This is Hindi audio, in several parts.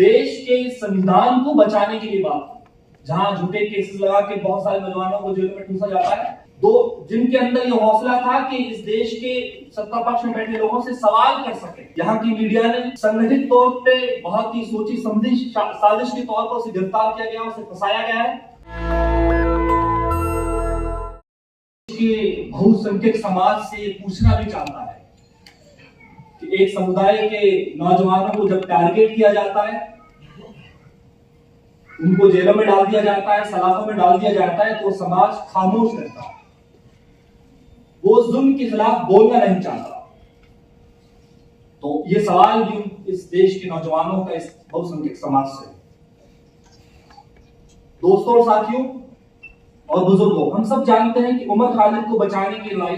देश के संविधान को बचाने के लिए बात की, जहां झूठे केसेस लगा के बहुत सारे नौजवानों को जेल में ठूसा जाता है, जिनके अंदर ये हौसला था कि इस देश के सत्ता पक्ष में बैठे लोगों से सवाल कर सके। यहाँ की मीडिया ने संगठित तौर पे बहुत ही सोची समझी साजिश के तौर पर उसे गिरफ्तार किया गया, उसे फंसाया गया है। के बहुसंख्यक समाज से पूछना भी चाहता है कि एक समुदाय के नौजवानों को जब टारगेट किया जाता है, उनको जेलों में डाल दिया जाता है, सलाखों में डाल दिया जाता है, तो समाज खामोश रहता है। वो जुल्म के खिलाफ बोलना नहीं चाहता। तो ये सवाल भी इस देश के नौजवानों का इस बहुसंख्यक समाज से। दोस्तों और साथियों और बुजुर्गों, हम सब जानते हैं कि उमर खालिद को बचाने की लड़ाई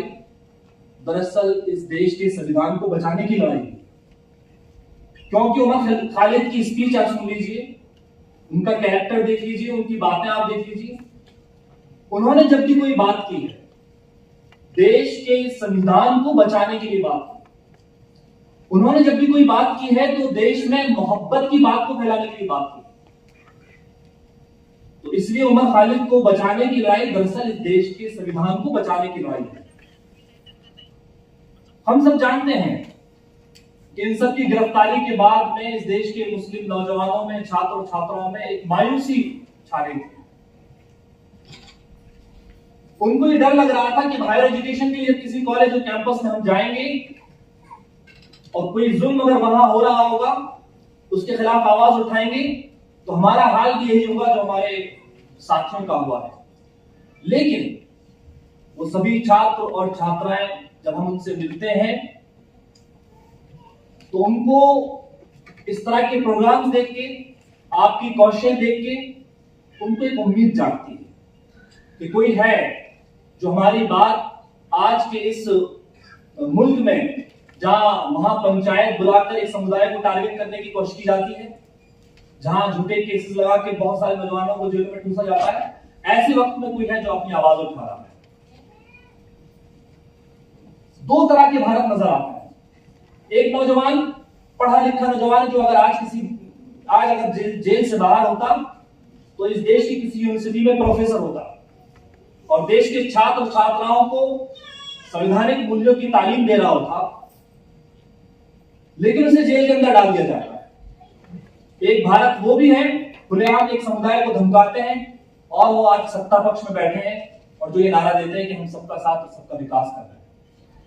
दरअसल इस देश के संविधान को बचाने की लड़ाई है। क्योंकि उमर खालिद की स्पीच आप सुन लीजिए, उनका कैरेक्टर देख लीजिए, उनकी बातें आप देख लीजिए। उन्होंने जब भी कोई बात की है, देश के संविधान को बचाने के लिए बात की। उन्होंने जब भी कोई बात की है तो देश में मोहब्बत की बात को फैलाने के लिए बात की। तो इसलिए उमर खालिद को बचाने की लड़ाई दरअसल इस देश के संविधान को बचाने की लड़ाई है। हम सब जानते हैं कि इन सब की गिरफ्तारी के बाद में इस देश के मुस्लिम नौजवानों में, छात्र और छात्राओं में एक मायूसी छा रही थी। उनको ये डर लग रहा था कि हायर एजुकेशन के लिए किसी कॉलेज और कैंपस में हम जाएंगे और कोई जुल्म अगर वहां हो रहा होगा, उसके खिलाफ आवाज उठाएंगे, तो हमारा हाल भी यही होगा जो हमारे साथियों का हुआ है। लेकिन वो सभी छात्र और छात्राएं जब हम उनसे मिलते हैं तो उनको इस तरह के प्रोग्राम देख के, आपकी कौशल देख के उनको एक उम्मीद जागती है कि कोई है जो हमारी बात आज के इस मुल्क में, जहां महापंचायत बुलाकर एक समुदाय को टारगेट करने की कोशिश की जाती है, जहां झूठे केसेस लगा के बहुत सारे नौजवानों को जेल में ठूसा जाता है, ऐसे वक्त में कोई है जो अपनी आवाज उठा रहा है। दो तरह के भारत नजर आते हैं। एक नौजवान, पढ़ा लिखा नौजवान, जो अगर आज जेल से बाहर होता तो इस देश की किसी यूनिवर्सिटी में प्रोफेसर होता और देश के छात्र छात्राओं को संवैधानिक मूल्यों की तालीम दे रहा होता, लेकिन उसे जेल के अंदर डाल दिया जाता है। एक भारत वो भी है, खुलेआम एक समुदाय को धमकाते हैं और वो आज सत्ता पक्ष में बैठे हैं और जो ये नारा देते हैं कि हम सबका साथ और सबका विकास कर रहे हैं।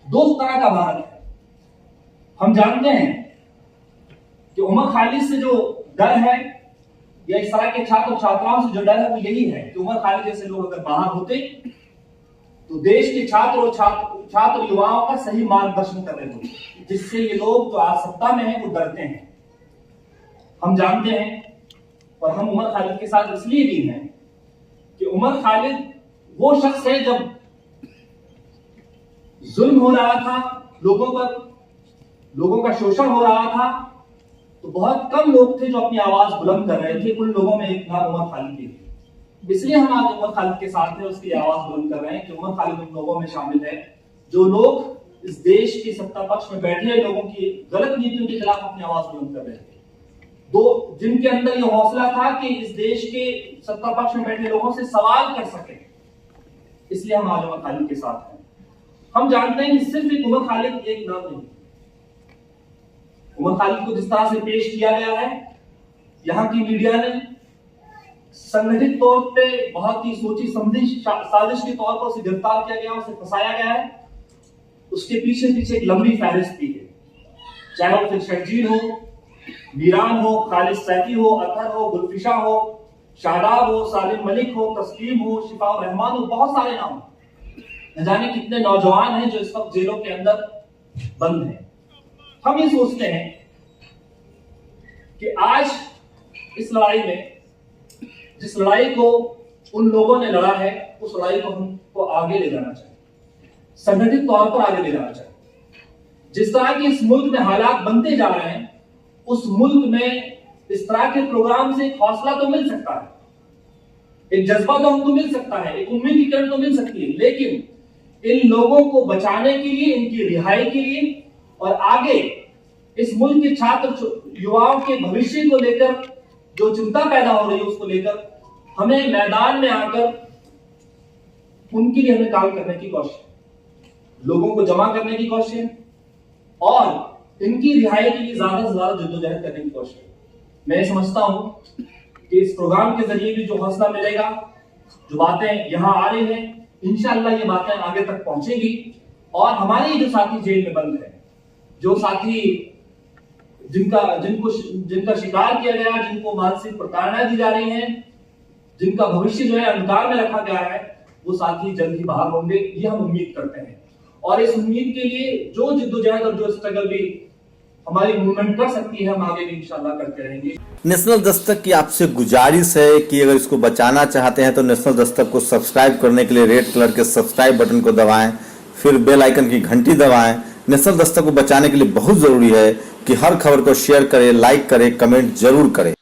दो तरह का भारत है। हम जानते हैं कि उमर खालिद से जो डर है या इस तरह के छात्र छात्राओं से जो डर है वो यही है कि उमर खालिद जैसे लोग अगर बाहर होते तो देश के छात्र और छात्र युवाओं का सही मार्गदर्शन कर रहे होते, जिससे ये लोग जो आज सत्ता में हैं वो डरते हैं। हम जानते हैं और हम उमर खालिद के साथ इसलिए भी हैं कि उमर खालिद वो शख्स है, जब जुल्म हो रहा था लोगों पर, लोगों का शोषण हो रहा था, तो बहुत कम लोग थे जो अपनी आवाज बुलंद कर रहे थे। उन लोगों में एक नाम उमर खालिद भी थे। इसलिए हम आज उमर खालिद के साथ हैं, उसकी आवाज बुलंद कर रहे हैं कि उमर खालिद उन लोगों में शामिल है जो लोग इस देश के सत्ता पक्ष में बैठे लोगों की गलत नीतियों के खिलाफ अपनी आवाज बुलंद कर रहे थे। जिनके अंदर यह हौसला था कि इस देश के सत्ता पक्ष में बैठे लोगों से सवाल कर सके। इसलिए हम आज उमर खालिद के साथ हैं। हम जानते हैं कि सिर्फ एक उमर खालिद एक नाम नहीं। उमर खालिद को जिस तरह से पेश किया गया है, यहाँ की मीडिया ने संगठित तौर पे बहुत ही सोची समझी साजिश के तौर पर उसे गिरफ्तार किया गया, उसे फंसाया गया है। उसके पीछे एक लंबी फहरिस्त भी है, चाहे वो फिर शर्जील हो, मीरान हो, खालिद सैफी हो, अतहर हो, गुलफिशा हो, शादाब हो, सालिम मलिक हो, तस्लीम हो, शिफाउर रहमान हो, बहुत सारे नाम। न जाने कितने नौजवान हैं जो इस वक्त जेलों के अंदर बंद हैं। हम ये सोचते हैं कि आज इस लड़ाई में, जिस लड़ाई को उन लोगों ने लड़ा है, उस लड़ाई को हमको आगे ले जाना चाहिए, संगठित तौर पर आगे ले जाना चाहिए। जिस तरह के इस मुल्क में हालात बनते जा रहे हैं, उस मुल्क में इस तरह के प्रोग्राम से एक हौसला तो मिल सकता है, एक जज्बा तो हमको मिल सकता है, एक उम्मीद की किरण तो मिल सकती है, लेकिन इन लोगों को बचाने के लिए, इनकी रिहाई के लिए और आगे इस मुल्क के छात्र युवाओं के भविष्य को लेकर जो चिंता पैदा हो रही है उसको लेकर हमें मैदान में आकर उनके लिए हमें काम करने की कोशिश, लोगों को जमा करने की कोशिश और इनकी रिहाई के लिए ज्यादा से ज्यादा जद्दोजहद करने की कोशिश। मैं समझता हूं कि इस प्रोग्राम के जरिए भी जो हौसला मिलेगा, जो बातें यहां आ रही हैं, इंशाअल्लाह ये बातें आगे तक पहुंचेगी और हमारे जो साथी जेल में बंद है, जो साथी जिनका शिकार किया गया, जिनको मानसिक प्रताड़ना दी जा रही है, जिनका भविष्य जो है अंधकार में रखा गया है, वो साथी जल्द ही बाहर होंगे, ये हम उम्मीद करते हैं। और इस उम्मीद के लिए जो जिद्दोजहद और जो स्ट्रगल भी हमारी मूवमेंट कर सकती है, हम आगे भी इंशाल्लाह करते रहेंगे। नेशनल दस्तक की आपसे गुजारिश है कि अगर इसको बचाना चाहते हैं तो नेशनल दस्तक को सब्सक्राइब करने के लिए रेड कलर के सब्सक्राइब बटन को दबाएं, फिर बेल आइकन की घंटी दबाएं। नेशनल दस्तक को बचाने के लिए बहुत जरूरी है कि हर खबर को शेयर करें, लाइक करें, कमेंट जरूर करें।